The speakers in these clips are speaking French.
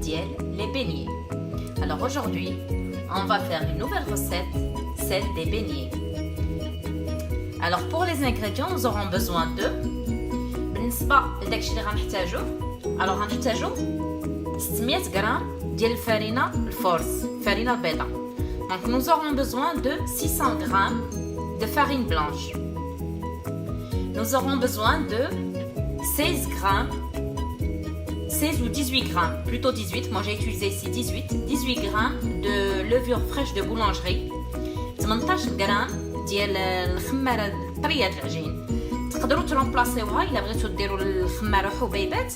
les beignets. Alors aujourd'hui, on va faire une nouvelle recette, celle des beignets. Alors pour les ingrédients, nous aurons besoin de بالنسبة لداكشي اللي غنحتاجو. alors غنحتاجو 600 غرام ديال الفرينة الفورس، farine البيضاء. donc nous aurons besoin de 600 grammes de farine blanche. nous aurons besoin de 16 grammes 16 ou 18 grammes, plutôt 18, moi j'ai utilisé ici 18 grammes de levure fraîche de boulangerie. 18 grammes ديال الخمارة طرية العجين. تقدروا ترومبلاسيوها الا بغيتوا ديروا الخمارة حبيبات،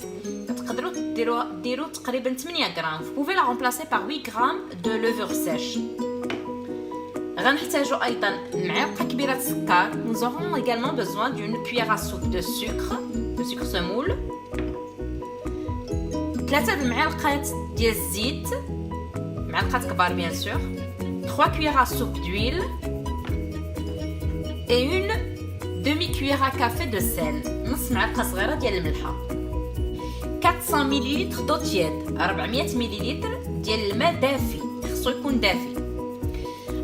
تقدروا ديروا تقريبا 8 غرام. Vous pouvez la remplacer par 8 grammes de levure sèche. غنحتاجوا ايضا معلقة كبيرة سكر. Nous aurons également besoin d'une cuillère à soupe de sucre semoule. 3 المعالق ديال الزيت، معلقات كبار bien sûr. 3 cuillères à soupe d'huile et une demi-cuillère à café de sel، نص معلقة صغيرة ديال الملحة. 400 ml d'eau tiède، 400 ml ديال الماء دافي، خصو يكون دافي.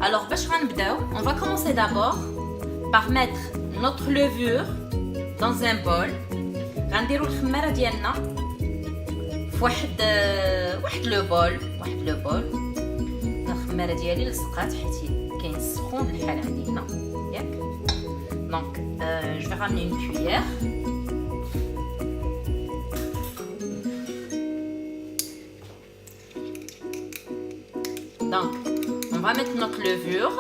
alors باش غنبداو on va commencer d'abord par mettre notre levure dans un bol. غنديرو الخمارة ديالنا واحد لو بول. الخماره ديالي لصقات حيت كاين السخون الحال عندي هنا ياك. دونك جو vais ramener une cuillère. donc on va mettre notre levure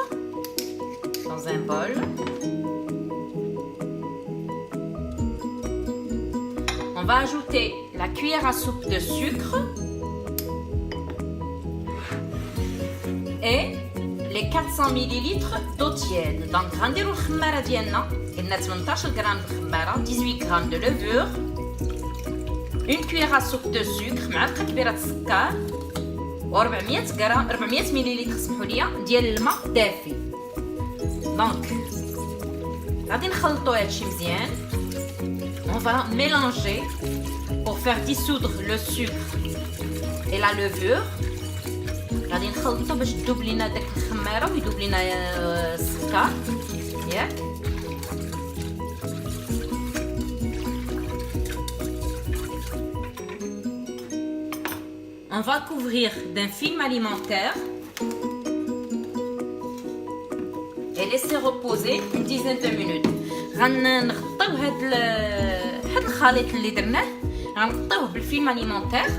dans un bol. on va ajouter la cuillère à soupe de sucre et les 400 ml d'eau tiède. donc غنديروا الخماره ديالنا قلنا 18 غرام الخماره، 18 غرام de levure، une cuillère à soupe de sucre، معلقه كبيره السكر، و 400 ملل سمحوا لي ديال الماء دافي. دونك غادي نخلطوا هادشي مزيان. on va mélanger pour faire dissoudre le sucre et la levure. غادي نخلطوا باش تذوب لينا داك الخماره ويذوب لينا السكر ياك. on va couvrir d'un film alimentaire et laisser reposer une dizaine de minutes. غنغطيو هاد الخليط اللي درناه، غنغطيوه بالفيلم اليمونتير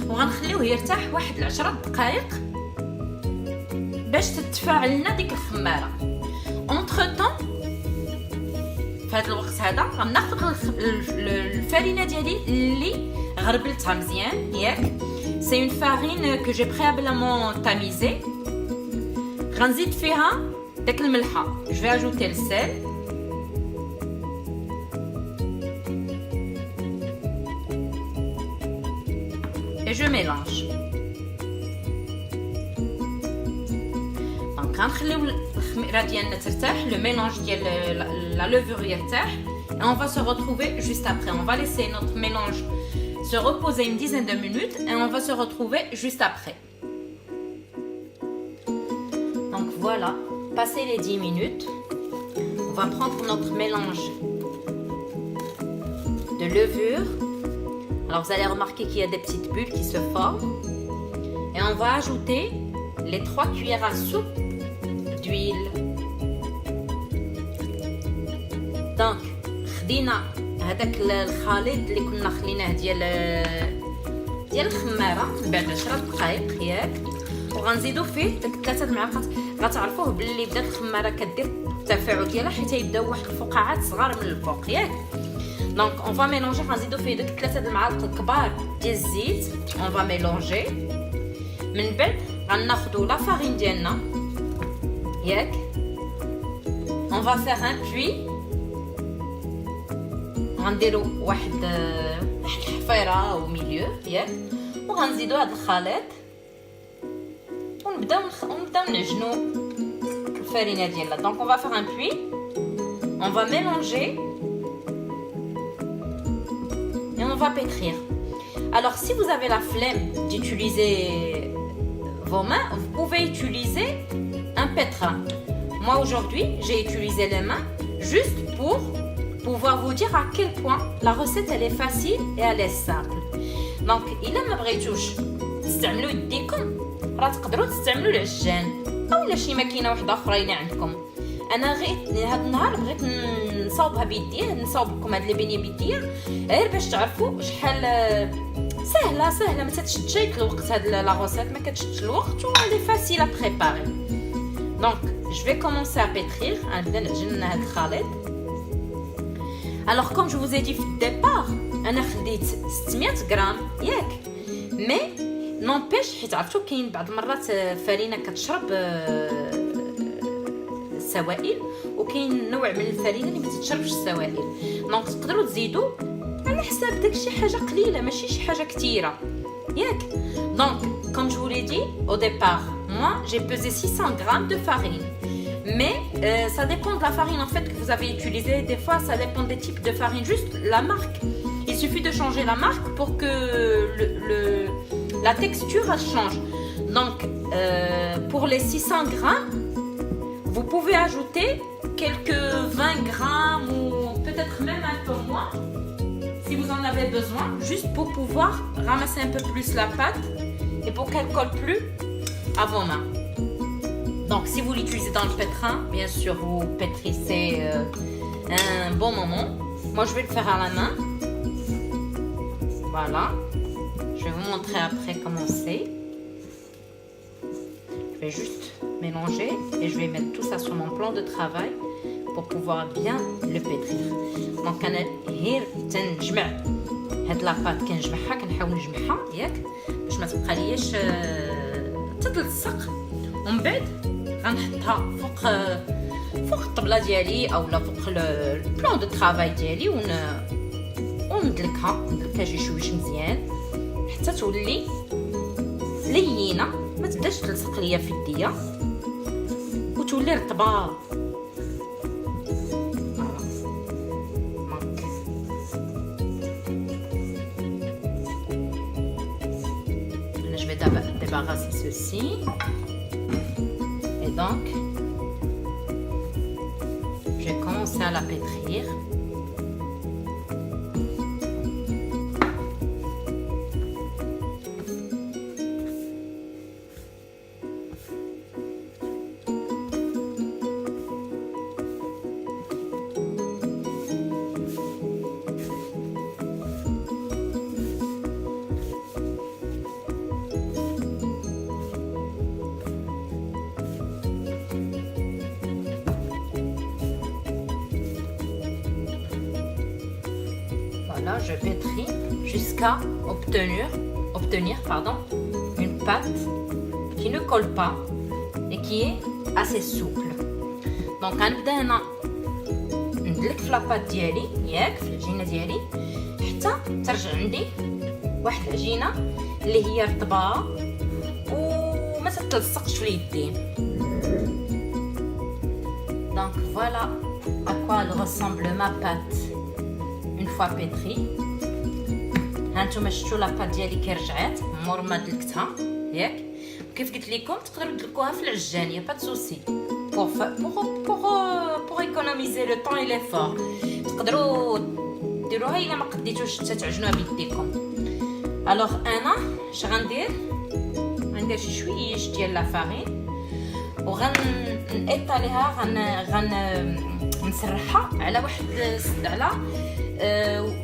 وغنخليوه يرتاح واحد 10 دقائق باش تتفاعل لنا ديك الخماره. اونتر طون في هذا الوقت هذا غناخذ الفرينه ديالي اللي غربلتها مزيان ياك. سي اون فارين كو جي بريابلمون تاميزي. غنزيد فيها داك الملحه. جو في اجوتي السيل et je mélange. donc غنخليو الخميره ديالنا ترتاح، le mélange ديال la levure يرتاح et on va se retrouver juste après. on va laisser notre mélange se reposer une dizaine de minutes et on va se retrouver juste après. donc voilà, passé les 10 minutes, on va prendre notre mélange de levure. alors vous allez remarquer qu'il y a des petites bulles qui se forment et on va ajouter les 3 cuillères à soupe d'huile. donc خدينا هذاك الخليط اللي كنا خليناه ديال الخماره من بعد 10 دقائق ياك، وغنزيدو فيه داك 3 المعالق. غتعرفوه باللي بدات الخماره كدير التفاعل ديالها حيت يبداو واحد الفقاعات صغار من الفوق ياك. donc on va mélanger. غنزيدو فيه داك 3 المعالق الكبار ديال الزيت. on va mélanger. من بعد غناخدو لا فارين ديالنا ياك. on va faire un puits. غنديرو واحد الحفيره او ميليو ياك، وغنزيدو هذا الخليط ونبداو نعجنو الفرينه ديالنا. donc on va faire un puits. on va mélanger et on va pétrir. Alors, si vous avez la flemme d'utiliser vos mains, vous pouvez utiliser un pétrin. Moi, aujourd'hui, j'ai utilisé les mains juste pour pouvoir vous dire à quel point la recette, elle est facile et elle est simple. Donc, إلا ما بغيتوش تستعملوا يديكم راه تقدروا تستعملوا العجان أو شي ماكينة واحدة أخرى اللي عندكم. أنا غير هاد النهار بغيت نصاوبها بيديا، نصاوب لكم هاد لي بيني بيديا غير باش تعرفوا شحال سهله ما تشدش الوقت. هاد لا روسيت ما كتشدش الوقت و لي فاسيل ا بريباري. دونك je vais commencer à pétrir. غنبدا نعجن هاد الخليط. Alors comme je vous ai dit au départ انا خديت 600 غرام ياك، مي نونبيش حيت عرفتوا كاين بعض المرات فرينه كتشرب السوائل وكاين نوع من الفرينه اللي ما تتشربش السوائل. دونك تقدروا تزيدوا على حساب داكشي حاجه قليله ماشي شي حاجه كثيره ياك. دونك comme je vous l'ai dit au départ, moi j'ai pesé 600 grammes de farine. Mais ça dépend de la farine en fait que vous avez utilisée. Des fois ça dépend des types de farine, juste la marque. Il suffit de changer la marque pour que la texture elle change. Donc pour les 600 grammes, vous pouvez ajouter quelques 20 grammes ou peut-être même un peu moins si vous en avez besoin, juste pour pouvoir ramasser un peu plus la pâte et pour qu'elle colle plus à vos mains. Donc si vous l'utilisez dans le pétrin, bien sûr vous pétrissez un bon moment. Moi je vais le faire à la main. Voilà. Je vais vous montrer après comment c'est. Je vais juste mélanger et je vais mettre tout ça sur mon plan de travail pour pouvoir bien le pétrir. Donc انا غير تنجمع هاد لاباط كنجمعها كنحاول نجمعها ياك باش ما تبقى لياش تتلصق، ومن بعد غنحطها فوق الطبله ديالي اولا فوق البلان دو طرافاي ديالي وندلكها شي شويش مزيان حتى تولي لينه ما تبداش تلصق ليا في يديا وتولي رطبه. Je vais débarrasser ceci et donc je vais commencer à la pétrir. Voilà, je pétris jusqu'à obtenir une pâte qui ne colle pas et qui est assez souple. Donc غنبدا هنا ندلك في لاباط ديالي ياك في العجينه ديالي حتى ترجع عندي واحد العجينه اللي هي رطبه وما تتلصقش في اليدين. Donc voilà à quoi elle ressemble ma pâte une fois pétrie. هانتوما شفتوا لاباط ديالي كي رجعات مور ما دلكتها ياك. كيف قلت لكم تقدروا تدلكوها في العجان يا با دو سوسي pour économiser le temps et l'effort. تقدروا ديروها الا ما قديتوش تتعجنوها بيديكم. الوغ انا اش غندير شي شويش ديال لا فارين وغنطاليها نسرحها على واحد على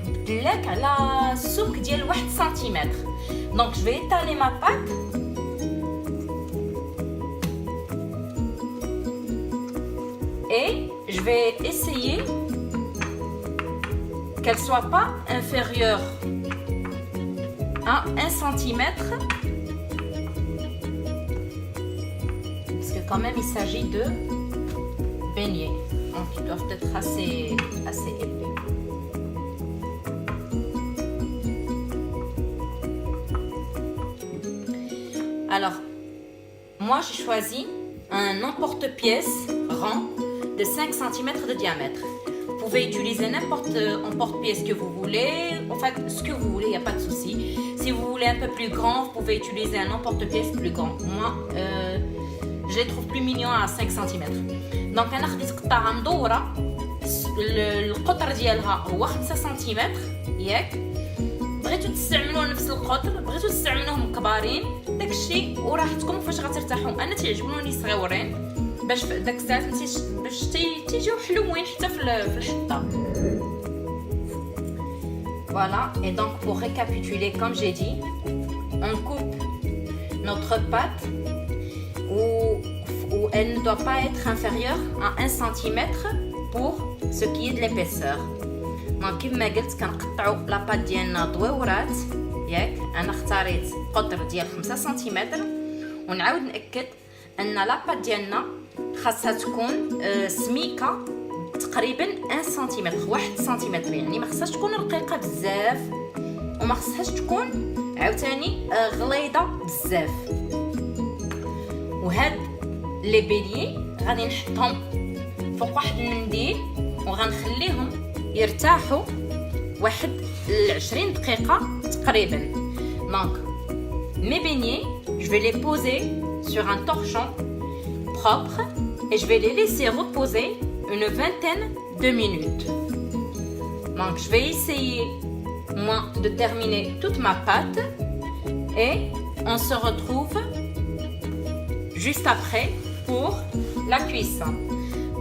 بدلاك على السمك ديال 1 سنتيمتر. دونك جو في étaler ma pâte et je vais essayer qu'elle soit pas inférieure à 1 centimètre parce que quand même il s'agit de beignets, donc ils doivent être assez épais. Alors moi j'ai choisi un emporte-pièce rond de 5 cm de diamètre. Vous pouvez utiliser n'importe emporte-pièce que vous voulez, en fait ce que vous voulez, il n'y a pas de souci. Si vous voulez un peu plus grand, vous pouvez utiliser un emporte-pièce plus grand. Moi, je les trouve plus mignons à 5 cm. Donc انا خديت قطعه مدوره القطر ديالها هو 5 سم ياك. بغيتو تستعملوا نفس القطر، بغيتو تستعملوهم كبارين، داكشي وراحتكم فاش غترتاحوا. انا تعجبوني صغيورين باش داك الساعات باش تيجيو حلوين حتى في الحطه. Voilà, et donc pour récapituler, comme j'ai dit, on coupe notre pâte où elle ne doit pas être inférieure à 1 cm pour ce qui est de l'épaisseur. Donc كما قلت كنقطعوا لاباط ديالنا دويورات ياك. انا اختاريت قطر ديال 5 سنتيمتر، ونعاود ناكد ان لاباط ديالنا خاصها تكون سميكه تقريبا 1 سنتيمتر 1 سنتيمتر، يعني ما خصهاش تكون رقيقه بزاف وما خصهاش تكون عاوتاني غليظه بزاف. وهاد لي بيلي غادي نحطهم فوق واحد المنديل وغنخليهم يرتاحوا واحد 20 دقيقه تقريبا. Donc mes beignets, je vais les poser sur un torchon propre et je vais les laisser reposer une vingtaine de minutes. Donc je vais essayer moi de terminer toute ma pâte et on se retrouve juste après pour la cuisson.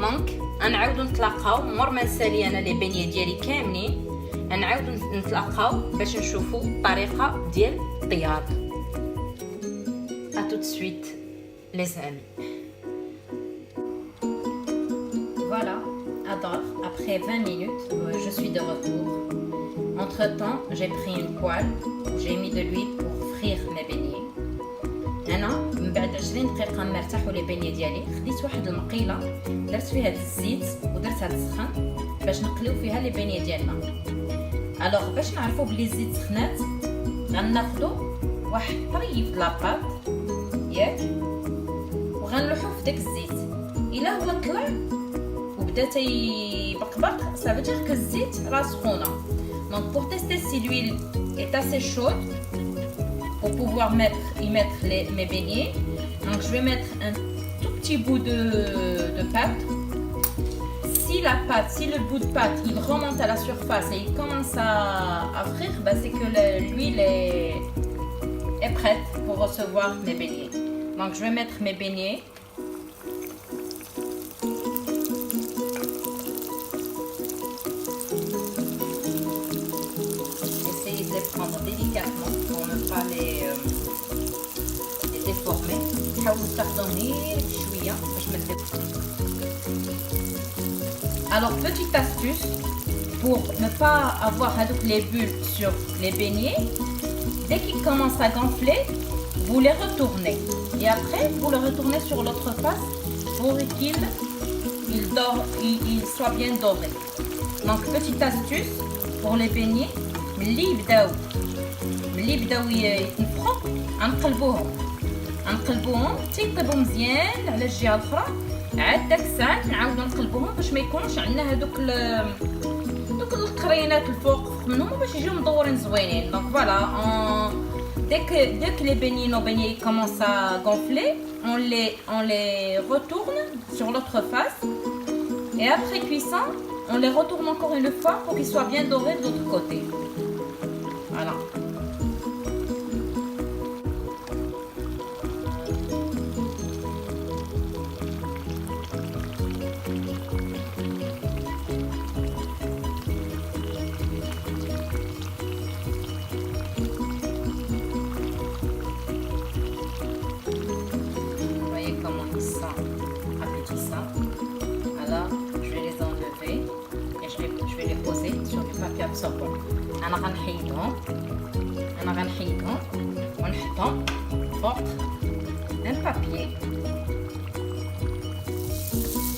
Donc نعاودو نتلاقاو مور ما نسالي انا لي بيني ديالي كاملين، نعاودو نتلاقاو باش نشوفوا الطريقه ديال الطياب. À tout de suite les amis. Voilà, alors après 20 minutes, je suis de retour. Entre temps, j'ai pris une poêle où j'ai mis de l'huile pour frire mes beignets. انا من بعد 20 دقيقه ما ارتاحوا لي بيني ديالي، خديت واحد المقيله درت فيها الزيت ودرتها تسخن باش نقليو فيها لي بيني ديالنا. الوغ باش نعرفوا بلي الزيت سخنات غناخذوا واحد طريف د لاباط ياك وغنلوحو في داك الزيت. الا هو طلع وبدا تيبقبق صافي دير كو الزيت راه سخونه. دونك بور تيستي سي لويل est assez chaude pour pouvoir y mettre mes beignets. Donc je vais mettre un tout petit bout de pâte. Si le bout de pâte il remonte à la surface et il commence à frire, bah c'est que l'huile est prête pour recevoir mes beignets. Donc je vais mettre mes beignets. Essayez de les prendre délicatement pour ne pas les déformer. Alors petite astuce pour ne pas avoir les bulles sur les beignets, dès qu'ils commencent à gonfler, vous les retournez et après vous les retournez sur l'autre face pour qu'il soit bien doré. Donc petite astuce pour les beignets, ملي يبداو يتنفخوا نقلبوهم تيطيبوا مزيان على الجهه الاخرى. عاد داك الساعه نعاودو نقلبوهم باش ما يكونش عندنا هذوك القرينات الفوق منهم باش يجيو مدورين زوينين. Donc voilà, dès que les beignets commencent à gonfler, on les retourne sur l'autre face et après cuisson on les retourne encore une fois pour qu'ils soient bien dorés de l'autre côté. Voilà. Vous voyez comment ils sont appétissants. Alors, je vais les enlever et je vais les poser sur du papier absorbant. انا غنحيدهم ونحطهم فوق un papier.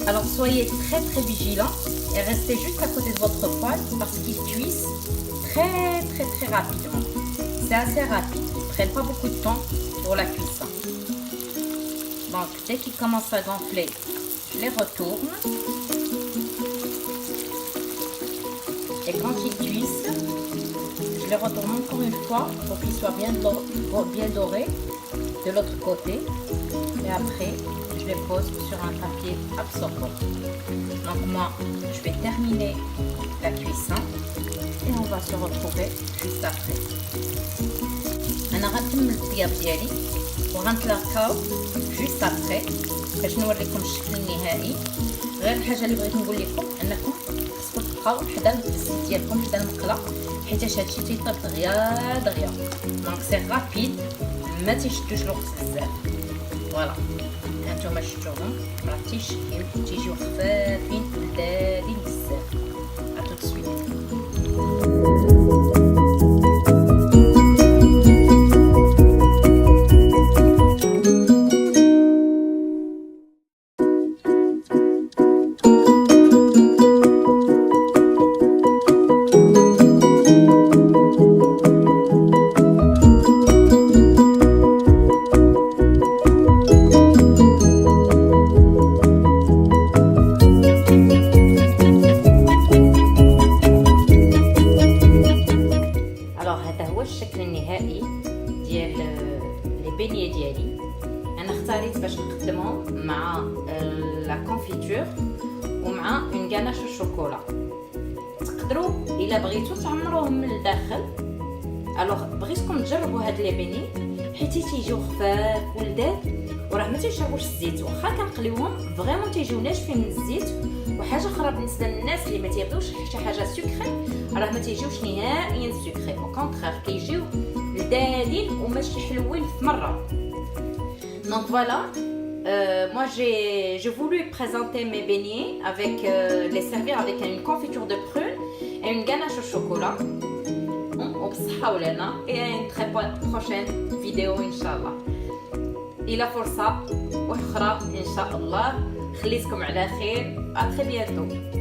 Alors soyez très vigilants et restez juste à côté de votre poêle parce qu'ils cuisent très rapidement. C'est assez rapide, ils ne prennent pas beaucoup de temps pour la cuisson. Donc dès qu'ils commencent à gonfler, je les retourne. Et quand ils cuisent, je les retourne encore une fois pour qu'ils soient bien dorés de l'autre côté. Et après, je les pose sur un papier absorbant. Donc moi, je vais terminer la cuisson et on va se retrouver juste après. أنا غنكمل الطياب ديالي وغنتلاقاو جوست ابري باش نوريكم الشكل النهائي. غير الحاجه اللي بغيت نقول لكم انكم خصكم تبقاو حدا الزيت ديالكم حدا المقله حيتاش هادشي تيطيب دغيا دونك سي رابيد ما تيشدوش الوقت بزاف. فوالا هانتوما شفتوهم راه تيشكل تيجيو خفافين لذاذين بزاف. ا تو سويت. الشكل النهائي ديال لي بيني ديالي. انا اختاريت باش نقدمهم مع لا كونفيتور ومع اون غاناش الشوكولا. تقدروا الا بغيتوا تعمروهم من الداخل. الوغ بغيتكم تجربوا هاد لي بيني حيت تيجيو خفاف ولذاذ وراه ما تيشربوش الزيت. واخا كنقليوهم فريمون تيجيو ناشفين من الزيت. وحاجه اخرى بالنسبه للناس اللي ما تيبغيوش شي حاجه سكري راه ما تيجيوش نهائيا سكري، او كونطرير كيجيو لذاذين وماشي حلوين في مره. Donc voilà, moi j'ai voulu présenter mes beignets avec les servir avec une confiture de prune et une ganache au chocolat. وبصحة ولنا et une très prochaine vidéo إن شاء الله. إلى فرصة أخرى إن شاء الله. خليتكم على خير. à très bientôt.